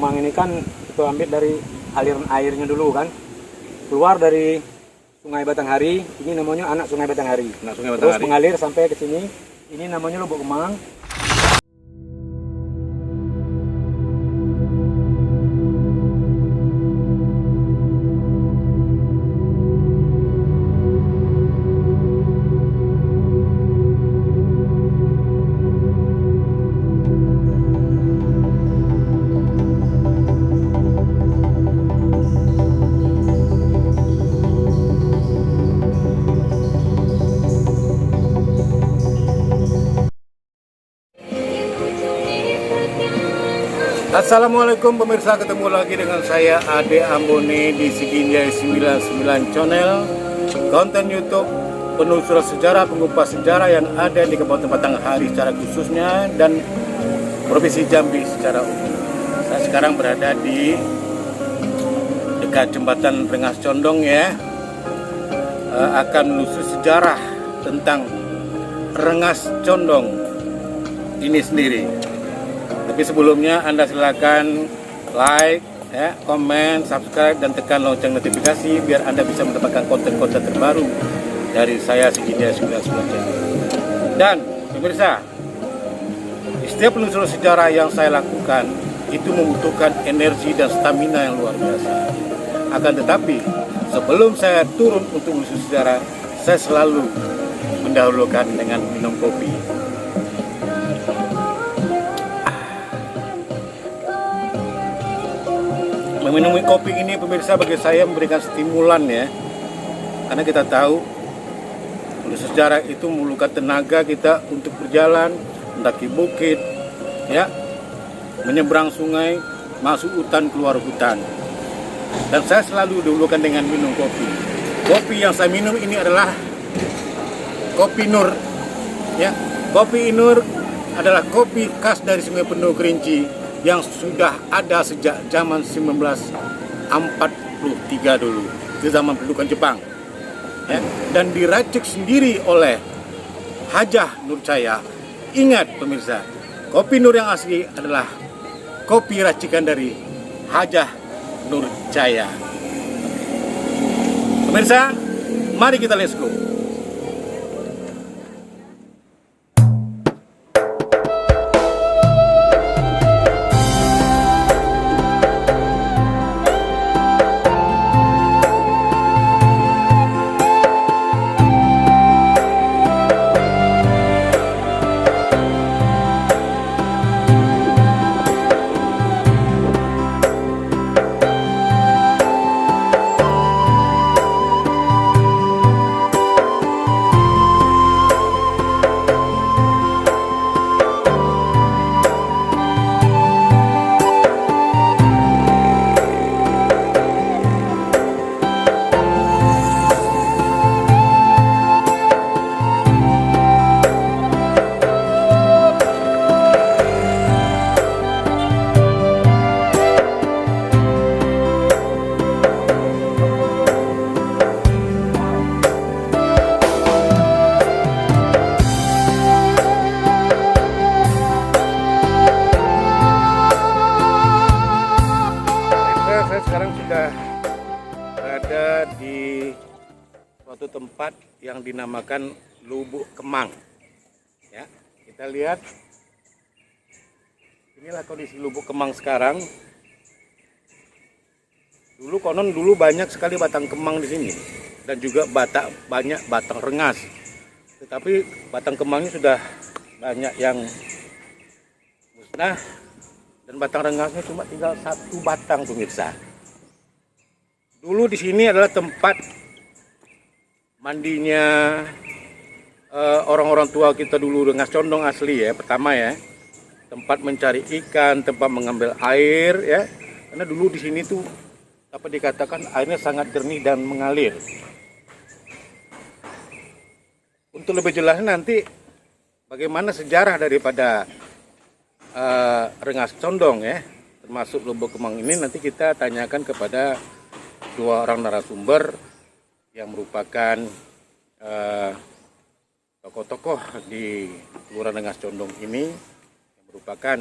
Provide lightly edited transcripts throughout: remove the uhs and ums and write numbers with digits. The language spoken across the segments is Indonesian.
Kemang ini kan kita ambil dari aliran airnya dulu kan, keluar dari Sungai Batanghari, ini namanya anak Sungai Batanghari. Terus mengalir sampai ke sini, ini namanya Lubuk Kemang. Assalamualaikum pemirsa, ketemu lagi dengan saya Ade Ambone di Siginjai 99 Channel, konten YouTube penelusuran sejarah, pengupas sejarah yang ada di Kabupaten Batanghari secara khususnya dan Provinsi Jambi secara umum. Saya sekarang berada di dekat jembatan Rengas Condong ya, akan menelusuri sejarah tentang Rengas Condong ini sendiri. Tapi sebelumnya Anda silakan like, ya, komen, subscribe, dan tekan lonceng notifikasi biar Anda bisa mendapatkan konten-konten terbaru dari saya Siginjai 99 Channel. Dan pemirsa, di setiap penelusuran sejarah yang saya lakukan itu membutuhkan energi dan stamina yang luar biasa. Akan tetapi sebelum saya turun untuk menelusuri sejarah, saya selalu mendahulukan dengan minum kopi. Meminum kopi ini pemirsa bagi saya memberikan stimulan ya, karena kita tahu sejarah itu memerlukan tenaga kita untuk berjalan, mendaki bukit, ya, menyeberang sungai, masuk hutan, keluar hutan. Dan saya selalu dahulukan dengan minum kopi. Kopi yang saya minum ini adalah kopi Nur, ya. Kopi Nur adalah kopi khas dari Sungai Penuh Kerinci yang sudah ada sejak zaman 1943 dulu, di zaman pendudukan Jepang, ya, dan diracik sendiri oleh Hajah Nur Jaya. Ingat pemirsa, kopi Nur yang asli adalah kopi racikan dari Hajah Nur Jaya. Pemirsa, mari kita let's go. Sekarang sudah berada di suatu tempat yang dinamakan Lubuk Kemang. Ya, kita lihat. Inilah kondisi Lubuk Kemang sekarang. Dulu konon banyak sekali batang kemang di sini dan juga banyak batang rengas. Tetapi batang kemangnya sudah banyak yang musnah dan batang rengasnya cuma tinggal satu batang pemirsa. Dulu di sini adalah tempat mandinya orang-orang tua kita dulu, Rengas Condong asli ya, pertama ya. Tempat mencari ikan, tempat mengambil air ya. Karena dulu di sini tuh dapat dikatakan airnya sangat jernih dan mengalir. Untuk lebih jelasnya nanti bagaimana sejarah daripada Rengas Condong ya, termasuk Lubuk Kemang ini, nanti kita tanyakan kepada dua orang narasumber yang merupakan tokoh-tokoh di Kelurahan Rengas Condong ini, yang merupakan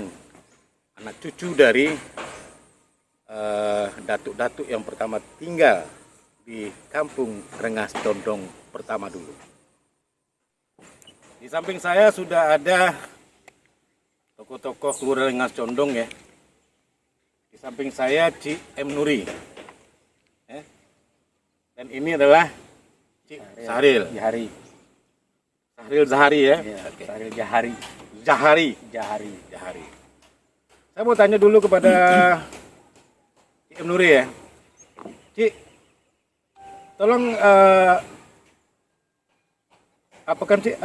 anak cucu dari datuk-datuk yang pertama tinggal di kampung Rengas Condong pertama dulu. Di samping saya sudah ada tokoh-tokoh Kelurahan Rengas Condong ya. Di samping saya Cik M. Nuri. Dan ini adalah Cik Sahril Jahari. Sahril Zahari ya. Okay. Sahril Jahari. Jahari. Saya mau tanya dulu kepada Cik M. Nuri ya. Cik, tolong apakah Cik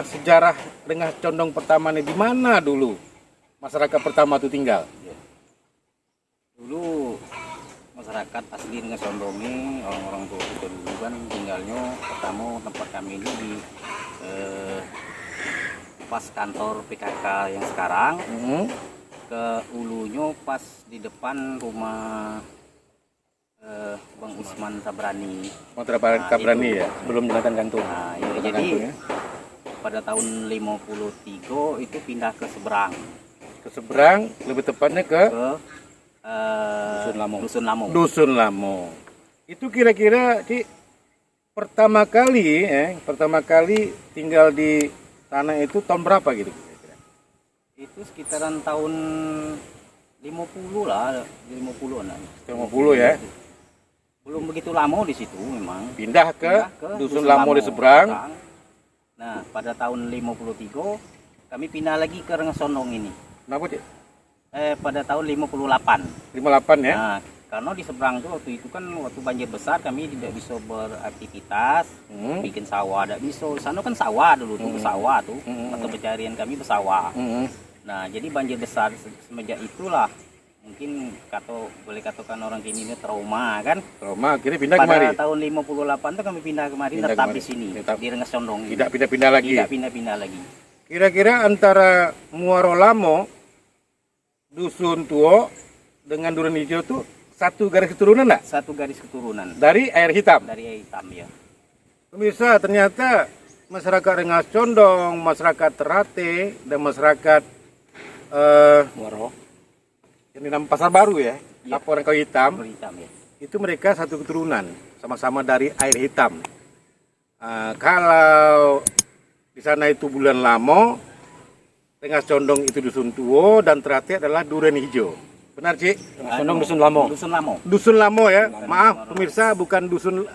sejarah Rengas Condong pertama ini di mana dulu masyarakat pertama itu tinggal? Dulu masyarakat asli Rengas Condong ini orang-orang tua kita dulu kan tinggalnya pertama tempat kami ini di pas kantor PKK yang sekarang. Ke ulunya pas di depan rumah Bang Usman Tabrani. Tabrani ya, sebelum jembatan gantung. Nah, ya, jadi pada tahun 53 itu pindah ke seberang. Ke seberang, lebih tepatnya ke Dusun Lamo. Itu kira-kira pertama kali tinggal di tanah itu tahun berapa gitu? Itu sekitaran tahun 50 lah, 50-an. 50 ya. Belum begitu lama di situ memang. Pindah ke Dusun Lamo di seberang. Nah, pada tahun 53 kami pindah lagi ke Rengas Condong ini. Kenapa, Cik? Pada tahun 58. 58 ya. Nah, karena di seberang tuh waktu itu kan waktu banjir besar kami tidak bisa beraktivitas, bikin sawah tidak bisa. Sana kan sawah dulu tuh, sawah tuh, atau pencarian kami bersawah. Nah, jadi banjir besar semenjak itulah mungkin boleh katakan orang kini ini trauma kan. Trauma akhirnya pindah kemari. Pada tahun 58 tuh kami pindah kemari, tetap di sini, di Rengas Condong. Tidak pindah-pindah lagi. Tidak pindah-pindah lagi. Kira-kira antara Muaro Lamo, Dusun Tuo dengan Duren Hijau tuh satu garis keturunan enggak? Satu garis keturunan. Dari air hitam. Dari air hitam ya. Pemirsa, ternyata masyarakat Rengas Condong, masyarakat Terate dan masyarakat Muaro. Ini nama Pasar Baru ya, Ya. Orang Kayu Hitam, Ya. itu mereka satu keturunan, sama-sama dari air hitam. Kalau di sana itu Bulan Lamo, Rengas Condong itu Dusun Tuo, dan Terate adalah Duren Hijau. Benar, Cik? Condong Dusun Lamo. Dusun Lamo ya. Maaf pemirsa, bukan Dusun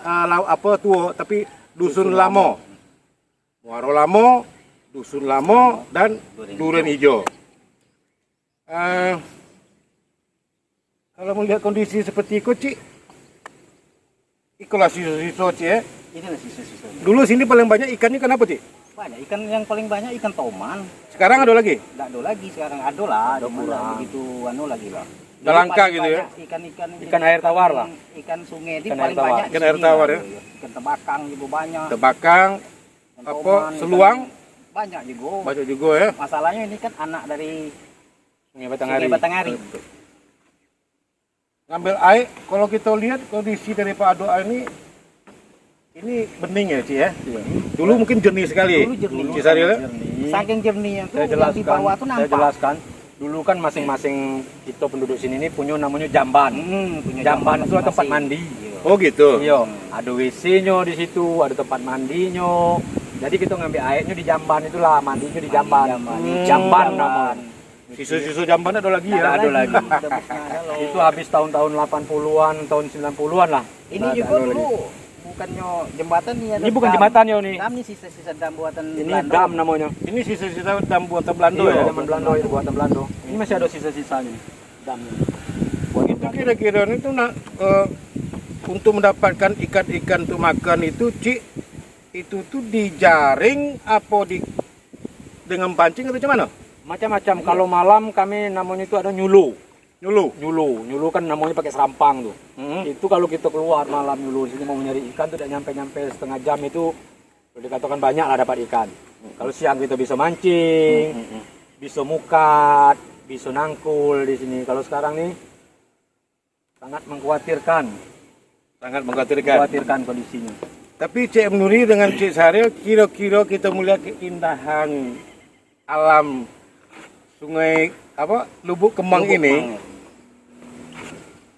Tuo, tapi Dusun Lamo. Muaro Lamo, Dusun Lamo, dan Duren Hijau. Kalau melihat kondisi seperti itu, Cik, itulah sisa-sisa, Cik ya. Inilah sisa-sisa. Dulu sini paling banyak ikannya ikan apa, Cik? Banyak ikan, yang paling banyak ikan toman. Sekarang ada lagi? Tidak ada lagi, sekarang ada lah. Begitu lagi lah. Udah langka gitu ya? Ikan air tawar lah. Ikan sungai itu paling banyak. Ikan air tawar ya? Ikan tebakang juga banyak. Tebakang, seluang? Banyak juga. Banyak juga ya? Masalahnya ini kan anak dari Sungai Batanghari. Ngambil air, kalau kita lihat kondisi dari Pak Ado ini bening ya, Ci ya? Iya. Dulu mungkin jernih sekali. Dulu jernih. Saking jernihnya tuh yang di bawah tuh nampak. Saya jelaskan. Dulu kan masing-masing kita penduduk sini ini punya namanya jamban. Jamban itu tempat mandi. Oh gitu. Iya. Ada WC-nya di situ, ada tempat mandinya. Jadi kita ngambil airnya di jamban itulah, mandinya di jamban. Jamban namanya. Sisa-sisa jamban ada lagi ya? Ada lagi. Itu habis tahun-tahun 80-an, tahun 90-an lah. Ini juga dulu bukannya jembatan nih. Ini bukan jembatan ya nih. Dam nih, sisa-sisa dam buatan Ini Belanda. dam namanya. Ini sisa-sisa dam buatan Belanda Iya, ya? zaman Belanda itu buatan Belanda. Ini masih ada sisa-sisanya. Damnya. Itu kira-kira itu untuk mendapatkan ikan-ikan untuk makan itu, Cik, itu tuh dijaring apa dengan pancing atau gimana? Macam-macam. Kalau malam kami namanya itu ada nyulu kan namanya pakai serampang tuh. Itu kalau kita keluar malam nyulu sini mau nyari ikan tuh tidak nyampe setengah jam itu boleh dikatakan banyak lah dapat ikan. Kalau siang kita bisa mancing, bisa mukat, bisa nangkul di sini. Kalau sekarang nih sangat mengkhawatirkan kondisinya. Tapi Cik M. Nuri dengan Cik Sahril, kira-kira kita melihat keindahan alam Sungai Lubuk Kemang ini,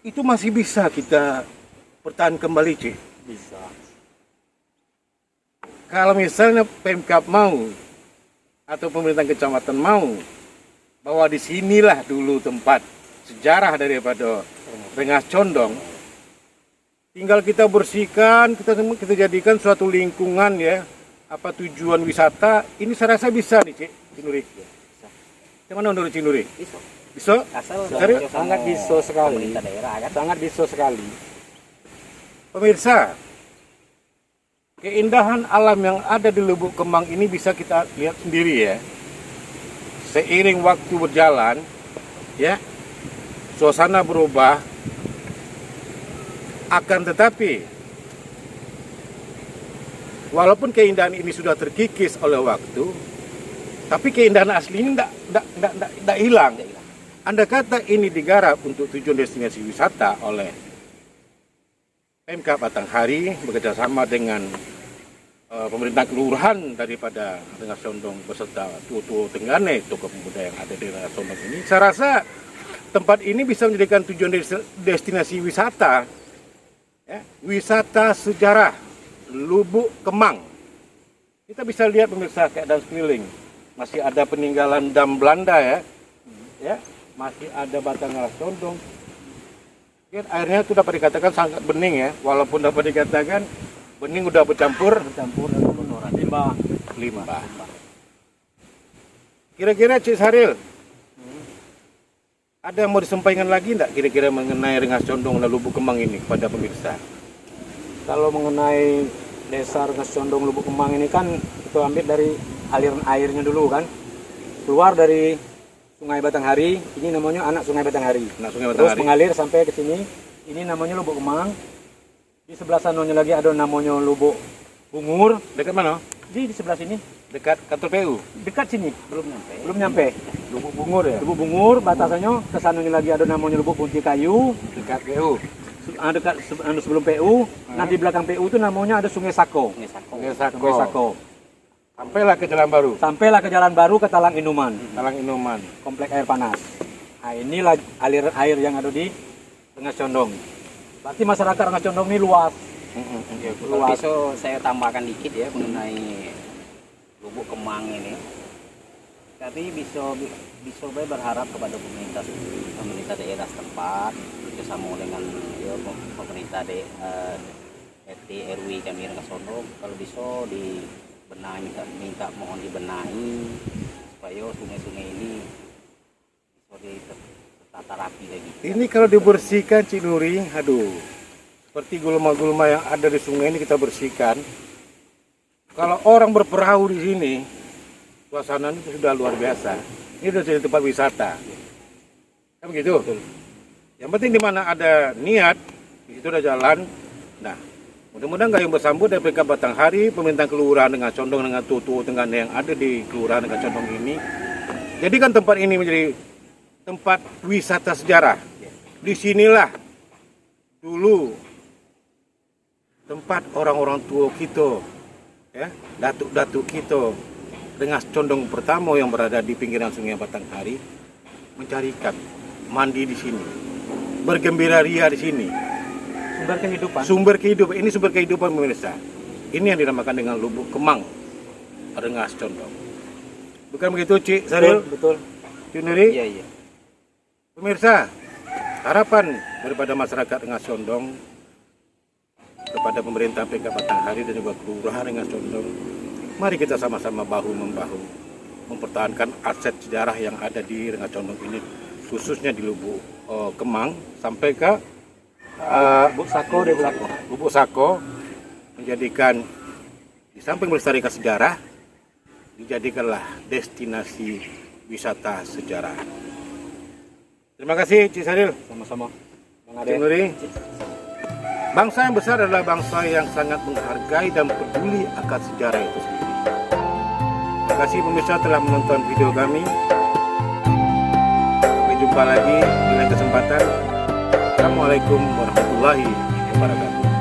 itu masih bisa kita pertahan kembali, Cik. Bisa. Kalau misalnya Pemkab mau atau pemerintah kecamatan mau bahwa di sinilah dulu tempat sejarah daripada Rengas Condong, tinggal kita bersihkan, kita jadikan suatu lingkungan ya, apa tujuan wisata, ini saya rasa bisa nih, Cik Cinuri. Gimana menurut Cinuri? Bisa. Bisa? Asal Serius? Sangat bisa sekali. pemerintah daerah kan. Sangat bisa sekali. Pemirsa, keindahan alam yang ada di Lubuk Kemang ini bisa kita lihat sendiri ya. Seiring waktu berjalan, ya, suasana berubah. Akan tetapi, walaupun keindahan ini sudah terkikis oleh waktu, tapi keindahan asli ini tidak hilang. Anda kata ini digarap untuk tujuan destinasi wisata oleh Pemkab Batanghari bekerjasama dengan pemerintah kelurahan daripada Rengas Condong beserta Tuo Tenggane, tokoh pemuda yang ada di Rengas Condong ini. Saya rasa tempat ini bisa menjadikan tujuan destinasi wisata, ya, wisata sejarah Lubuk Kemang. Kita bisa lihat pemirsa keadaan sekeliling, masih ada peninggalan dam Belanda ya, masih ada batang Rengas Condong. Lihat airnya itu dapat dikatakan sangat bening ya, walaupun dapat dikatakan bening udah bercampur dengan kotoran limbah. Kira-kira Cik Saril, ada yang mau disampaikan lagi enggak kira-kira mengenai Rengas Condong dan Lubuk Kemang ini kepada pemirsa? Kalau mengenai desa Rengas Condong Lubuk Kemang ini kan itu ambil dari aliran airnya dulu kan. Keluar dari Sungai Batanghari, ini namanya anak Sungai Batanghari. Anak Sungai Terus Batanghari. mengalir sampai ke sini, ini namanya Lubuk Kemang. Di sebelah sanonya lagi ada namanya Lubuk Bungur. Dekat mana? Di sebelah sini, Dekat kantor PU. dekat sini. belum nyampe. Lubuk Bungur ya. Lubuk Bungur, batasannya ke sanonya lagi ada namanya Lubuk Kunci Kayu. Dekat PU. Dekat sebelum PU. Nah di belakang PU itu namanya ada Sungai Sako. Sungai Sako. Sungai Sako. Sampailah ke Jalan Baru, Sampailah ke Jalan Baru ke Talang Inuman, Talang Inuman. komplek air panas. Nah inilah aliran air yang ada di Rengas Condong. Berarti masyarakat Rengas Condong ini luas. Kalau bisa saya tambahkan dikit ya mengenai Lubuk Kemang ini. Tapi bisa berharap kepada pemerintah daerah setempat bersama dengan ya, pemerintah RT RW kami Rengas Condong, kalau bisa dibenahi, minta mohon dibenahi supaya sungai-sungai ini bisa ditata rapi lagi. Ini kalau dibersihkan Cik Nuri, aduh, seperti gulma-gulma yang ada di sungai ini kita bersihkan. Kalau orang berperahu di sini, suasananya itu sudah luar biasa. Ini sudah jadi tempat wisata. Kan begitu? Yang penting di mana ada niat, di situ ada jalan. Nah, mudah-mudahan gayung bersambut dari Pemkab Batanghari, pemerintah kelurahan dengan Condong dengan Tuo Tenggane yang ada di kelurahan dengan Condong ini. Jadikan tempat ini menjadi tempat wisata sejarah. Di sinilah dulu tempat orang-orang tua kita, ya, datuk-datuk kita, Rengas Condong pertama yang berada di pinggiran Sungai Batanghari mencari ikan, mandi di sini, bergembira ria di sini. Sumber kehidupan. Sumber kehidupan, ini sumber kehidupan pemirsa. Ini yang dinamakan dengan Lubuk Kemang Rengas Condong. Bukan begitu Cik Saril? Betul. Cik Nuri? Iya. Pemirsa, harapan daripada masyarakat Rengas Condong kepada pemerintah Pemkab Batanghari dan juga kelurahan Rengas Condong, mari kita sama-sama bahu-membahu mempertahankan aset sejarah yang ada di Rengas Condong ini, khususnya di Lubuk Kemang sampai ke Lubuk Sako di belakang. Lubuk Sako, menjadikan di samping melestarikan sejarah, dijadikanlah destinasi wisata sejarah. Terima kasih Cik Saril. Sama-sama. Cik Nuri. Bangsa yang besar adalah bangsa yang sangat menghargai dan peduli akan sejarah itu sendiri. Terima kasih pemirsa telah menonton video kami. Sampai jumpa lagi di lain kesempatan. Assalamualaikum warahmatullahi wabarakatuh.